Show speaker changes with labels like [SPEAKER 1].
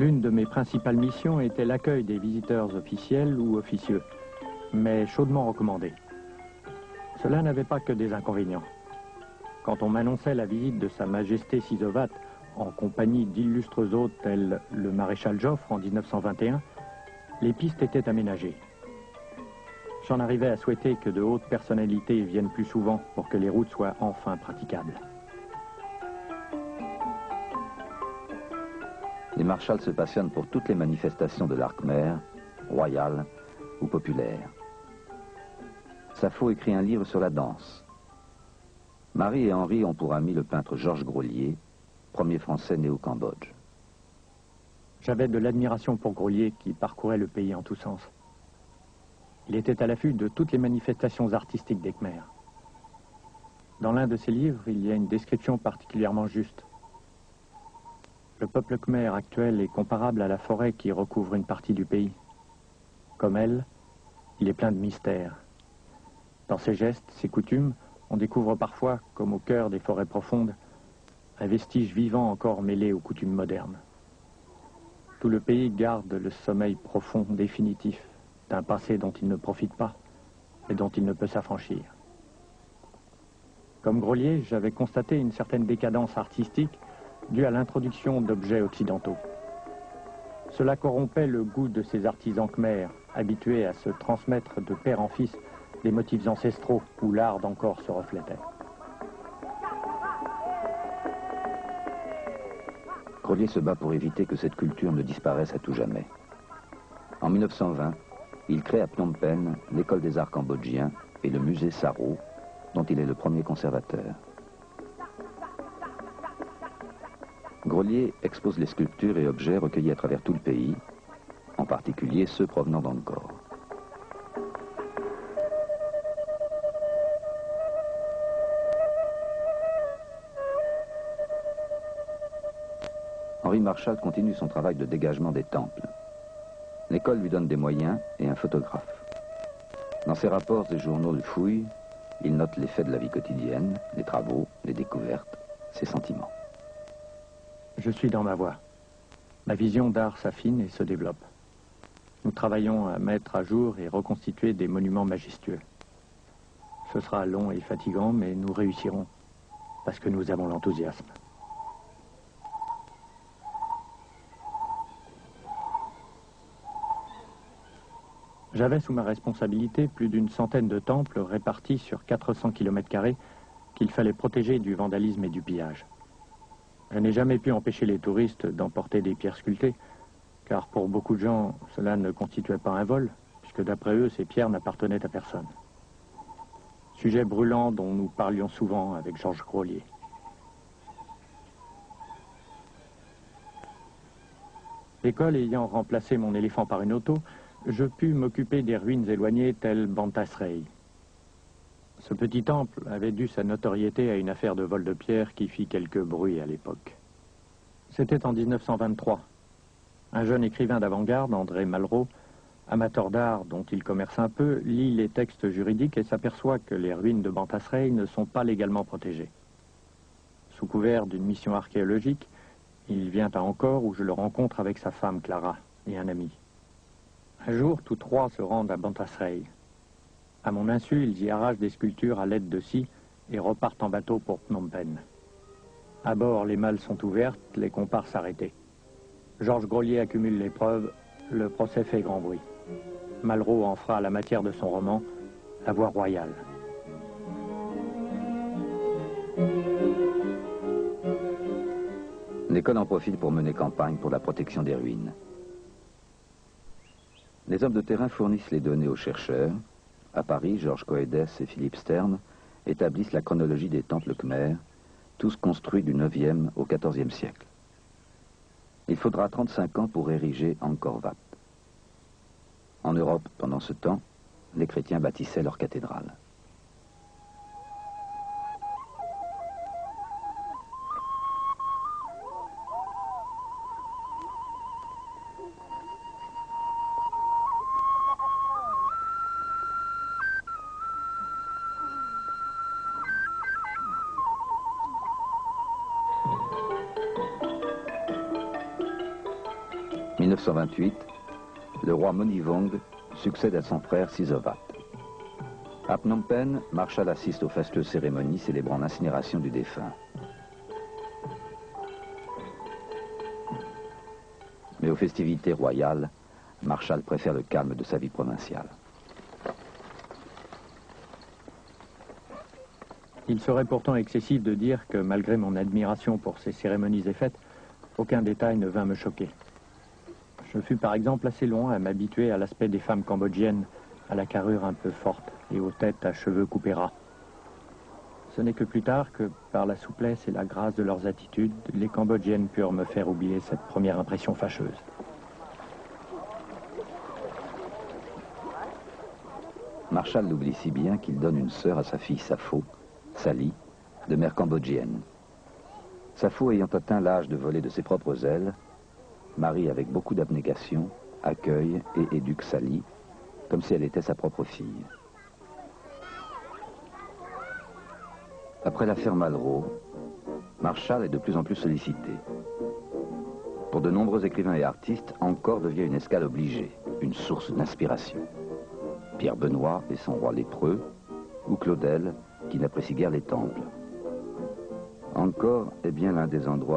[SPEAKER 1] L'une de mes principales missions était l'accueil des visiteurs officiels ou officieux, mais chaudement recommandés. Cela n'avait pas que des inconvénients. Quand on m'annonçait la visite de Sa Majesté Sisovat en compagnie d'illustres hôtes tels le maréchal Joffre en 1921, les pistes étaient aménagées. J'en arrivais à souhaiter que de hautes personnalités viennent plus souvent pour que les routes soient enfin praticables.
[SPEAKER 2] Les marshals se passionnent pour toutes les manifestations de l'arc khmer, royal ou populaire. Sappho écrit un livre sur la danse. Marie et Henri ont pour ami le peintre Georges Grolier, premier Français né au Cambodge.
[SPEAKER 1] J'avais de l'admiration pour Grolier qui parcourait le pays en tous sens. Il était à l'affût de toutes les manifestations artistiques des Khmers. Dans l'un de ses livres, il y a une description particulièrement juste. Le peuple khmer actuel est comparable à la forêt qui recouvre une partie du pays. Comme elle, il est plein de mystères. Dans ses gestes, ses coutumes, on découvre parfois, comme au cœur des forêts profondes, un vestige vivant encore mêlé aux coutumes modernes. Tout le pays garde le sommeil profond, définitif, d'un passé dont il ne profite pas et dont il ne peut s'affranchir. Comme Grolier, j'avais constaté une certaine décadence artistique due à l'introduction d'objets occidentaux. Cela corrompait le goût de ces artisans khmers, habitués à se transmettre de père en fils des motifs ancestraux où l'art d'encore se reflétait.
[SPEAKER 2] Grolier se bat pour éviter que cette culture ne disparaisse à tout jamais. En 1920, il crée à Phnom Penh l'école des arts cambodgiens et le musée Saro, dont il est le premier conservateur. Grolier expose les sculptures et objets recueillis à travers tout le pays, en particulier ceux provenant d'Angkor. Henri Marshall continue son travail de dégagement des temples. L'école lui donne des moyens et un photographe. Dans ses rapports et journaux de fouilles, il note les faits de la vie quotidienne, les travaux, les découvertes, ses sentiments.
[SPEAKER 1] Je suis dans ma voie. Ma vision d'art s'affine et se développe. Nous travaillons à mettre à jour et reconstituer des monuments majestueux. Ce sera long et fatigant, mais nous réussirons, parce que nous avons l'enthousiasme. J'avais sous ma responsabilité plus d'une centaine de temples répartis sur 400 km² qu'il fallait protéger du vandalisme et du pillage. Je n'ai jamais pu empêcher les touristes d'emporter des pierres sculptées, car pour beaucoup de gens, cela ne constituait pas un vol, puisque d'après eux, ces pierres n'appartenaient à personne. Sujet brûlant dont nous parlions souvent avec Georges Grolier. L'école ayant remplacé mon éléphant par une auto, je pus m'occuper des ruines éloignées telles Bantasrey. Ce petit temple avait dû sa notoriété à une affaire de vol de pierre qui fit quelques bruits à l'époque. C'était en 1923. Un jeune écrivain d'avant-garde, André Malraux, amateur d'art dont il commerce un peu, lit les textes juridiques et s'aperçoit que les ruines de Bantasrey ne sont pas légalement protégées. Sous couvert d'une mission archéologique, il vient à Angkor où je le rencontre avec sa femme Clara et un ami. Un jour, tous trois se rendent à Bantasrey. À mon insu, ils y arrachent des sculptures à l'aide de scie et repartent en bateau pour Phnom Penh. À bord, les malles sont ouvertes, les comparses arrêtés. Georges Grolier accumule les preuves, le procès fait grand bruit. Malraux en fera la matière de son roman, La Voie royale.
[SPEAKER 2] L'école en profite pour mener campagne pour la protection des ruines. Les hommes de terrain fournissent les données aux chercheurs. À Paris, Georges Coedes et Philippe Stern établissent la chronologie des temples khmers, tous construits du 9e au 14e siècle. Il faudra 35 ans pour ériger Angkor Wat. En Europe, pendant ce temps, les chrétiens bâtissaient leur cathédrale. 1928, le roi Monivong succède à son frère Sisovat. À Phnom Penh, Marshall assiste aux fastueuses cérémonies célébrant l'incinération du défunt. Mais aux festivités royales, Marshall préfère le calme de sa vie provinciale.
[SPEAKER 1] Il serait pourtant excessif de dire que, malgré mon admiration pour ces cérémonies et fêtes, aucun détail ne vint me choquer. Je fus par exemple assez long à m'habituer à l'aspect des femmes cambodgiennes, à la carrure un peu forte et aux têtes à cheveux coupés ras. Ce n'est que plus tard que, par la souplesse et la grâce de leurs attitudes, les Cambodgiennes purent me faire oublier cette première impression fâcheuse.
[SPEAKER 2] Marshall l'oublie si bien qu'il donne une sœur à sa fille Sapho, Sally, de mère cambodgienne. Sapho ayant atteint l'âge de voler de ses propres ailes, Marie, avec beaucoup d'abnégation, accueille et éduque Sally, comme si elle était sa propre fille. Après l'affaire Malraux, Marshall est de plus en plus sollicité. Pour de nombreux écrivains et artistes, Angkor devient une escale obligée, une source d'inspiration. Pierre Benoît et son roi lépreux, ou Claudel, qui n'apprécie guère les temples. Angkor est bien l'un des endroits